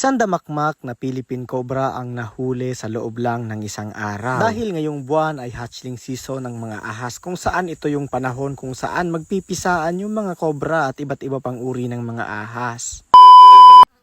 Sandamakmak na Philippine Cobra ang nahuli sa loob lang ng isang araw. Dahil ngayong buwan ay hatchling season ng mga ahas kung saan ito yung panahon kung saan magpipisaan yung mga cobra at iba't iba pang uri ng mga ahas.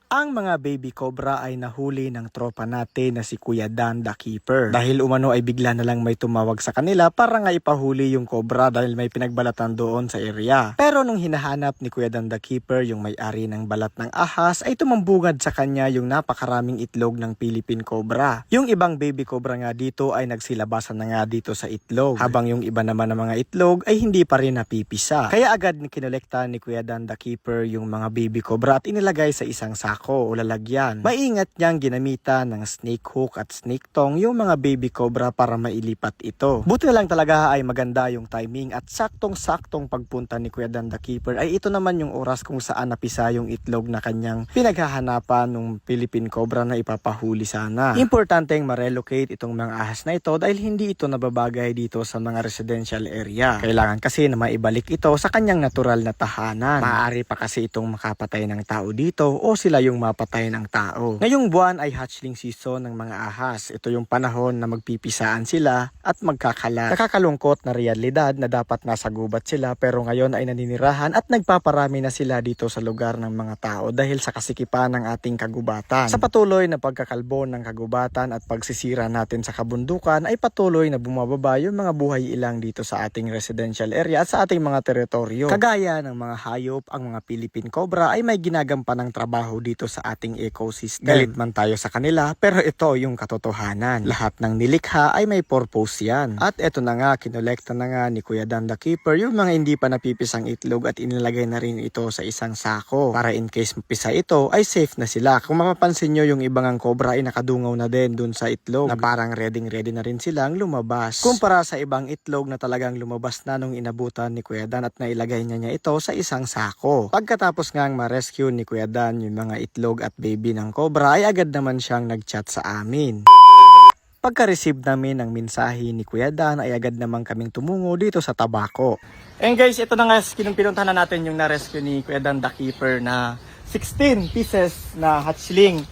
Ang mga baby cobra ay nahuli ng tropa natin na si Kuya Dan the Keeper. Dahil umano ay bigla na lang may tumawag sa kanila para nga ipahuli yung cobra dahil may pinagbalatan doon sa area. Pero nung hinahanap ni Kuya Dan the Keeper yung may-ari ng balat ng ahas ay tumambungad sa kanya yung napakaraming itlog ng Philippine Cobra. Yung ibang baby cobra nga dito ay nagsilabasan na nga dito sa itlog. Habang yung iba naman ng mga itlog ay hindi pa rin napipisa. Kaya agad kinolekta ni Kuya Dan the Keeper yung mga baby cobra at inilagay sa isang sako o lalagyan. Maingat niyang ginamitan ng snake hook at snake tongue yung mga baby cobra para mailipat ito. Buti na lang talaga ay maganda yung timing at saktong-saktong pagpunta ni Kuya Dan the Keeper ay ito naman yung oras kung saan napisa yung itlog na kanyang pinaghahanapan ng Philippine Cobra na ipapahuli sana. Importanteng ma-relocate itong mga ahas na ito dahil hindi ito nababagay dito sa mga residential area. Kailangan kasi na maibalik ito sa kanyang natural na tahanan. Maaari pa kasi itong makapatay ng tao dito o sila yung mapatay ng tao. Ngayong buwan ay hatchling season ng mga ahas. Ito yung panahon na magpipisaan sila at magkakalat. Nakakalungkot na realidad na dapat nasa gubat sila pero ngayon ay naninirahan at nagpaparami na sila dito sa lugar ng mga tao dahil sa kasikipan ng ating kagubatan. Sa patuloy na pagkakalbo ng kagubatan at pagsisira natin sa kabundukan ay patuloy na bumababa yung mga buhay ilang dito sa ating residential area at sa ating mga teritoryo. Kagaya ng mga hayop, ang mga Philippine Cobra ay may ginagampan ng trabaho dito sa ating ecosystem. Galit man tayo sa kanila pero ito yung katotohanan. Lahat ng nilikha ay may purpose yan. At eto na nga, kinolekta na nga ni Kuya Dan the Keeper yung mga hindi pa napipisang itlog at inilagay na rin ito sa isang sako. Para in case mapisa ito ay safe na sila. Kung mapapansin nyo yung ibang ang cobra ay nakadungaw na din dun sa itlog na parang ready na rin silang lumabas. Kumpara sa ibang itlog na talagang lumabas na nung inabutan ni Kuya Dan at nailagay niya ito sa isang sako. Pagkatapos ngang ma-rescue ni Kuya Dan yung mga itlog at baby ng cobra ay agad naman siyang nag-chat sa amin. Pagka-receive namin ng mensahe ni Kuya Dan ay agad naman kaming tumungo dito sa Tabaco. And guys, ito na nga pinuntahan na natin yung na-rescue ni Kuya Dan the Keeper na 16 pieces na hatchling.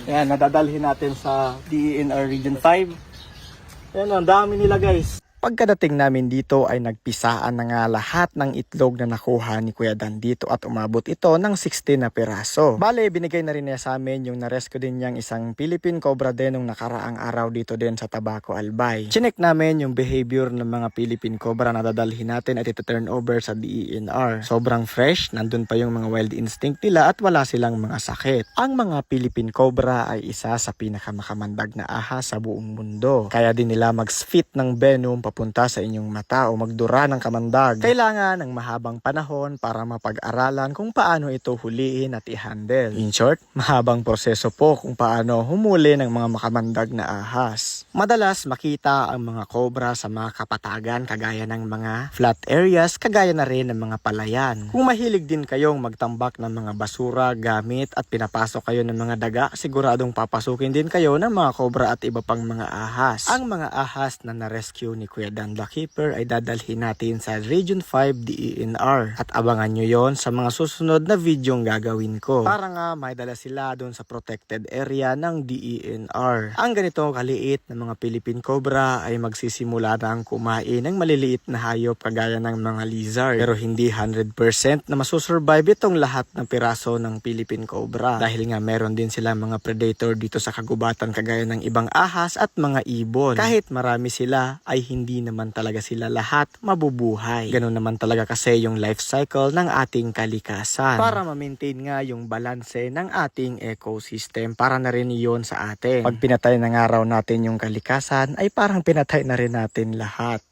Yan, nadadalhin natin sa DENR Region 5. Yan, ang dami nila guys. Pagkadating namin dito ay nagpisaan na nga lahat ng itlog na nakuha ni Kuya Dan dito at umabot ito ng 16 na piraso. Bale, binigay na rin niya sa amin yung na-rescue din niyang isang Philippine Cobra din nung nakaraang araw dito din sa Tabaco Albay. Chinek namin yung behavior ng mga Philippine Cobra na dadalhin natin at ito turn over sa DENR. Sobrang fresh, nandun pa yung mga wild instinct nila at wala silang mga sakit. Ang mga Philippine Cobra ay isa sa pinakamakamandag na ahas sa buong mundo. Kaya din nila mag-spit ng venom papunta sa inyong mata o magdura ng kamandag. Kailangan ng mahabang panahon para mapag-aralan kung paano ito huliin at i-handle. In short, mahabang proseso po kung paano humuli ng mga makamandag na ahas. Madalas makita ang mga cobra sa mga kapatagan kagaya ng mga flat areas, kagaya na rin ng mga palayan. Kung mahilig din kayong magtambak ng mga basura, gamit at pinapasok kayo ng mga daga, siguradong papasukin din kayo ng mga cobra at iba pang mga ahas. Ang mga ahas na na-rescue ni Kuya Dan the Keeper ay dadalhin natin sa Region 5 DENR at abangan nyo yon sa mga susunod na videong gagawin ko para nga may dala sila doon sa protected area ng DENR. Ang ganito kaliit na mga Philippine Cobra ay magsisimula na ang kumain ng maliliit na hayop kagaya ng mga lizard pero hindi 100% na masusurvive itong lahat ng piraso ng Philippine Cobra dahil nga meron din sila mga predator dito sa kagubatan kagaya ng ibang ahas at mga ibon. Kahit marami sila ay hindi naman talaga sila lahat mabubuhay. Ganun naman talaga kasi yung life cycle ng ating kalikasan. Para ma-maintain nga yung balanse ng ating ecosystem para na rin yun sa atin. Pag pinatay na nga raw natin yung kalikasan ay parang pinatay na rin natin lahat.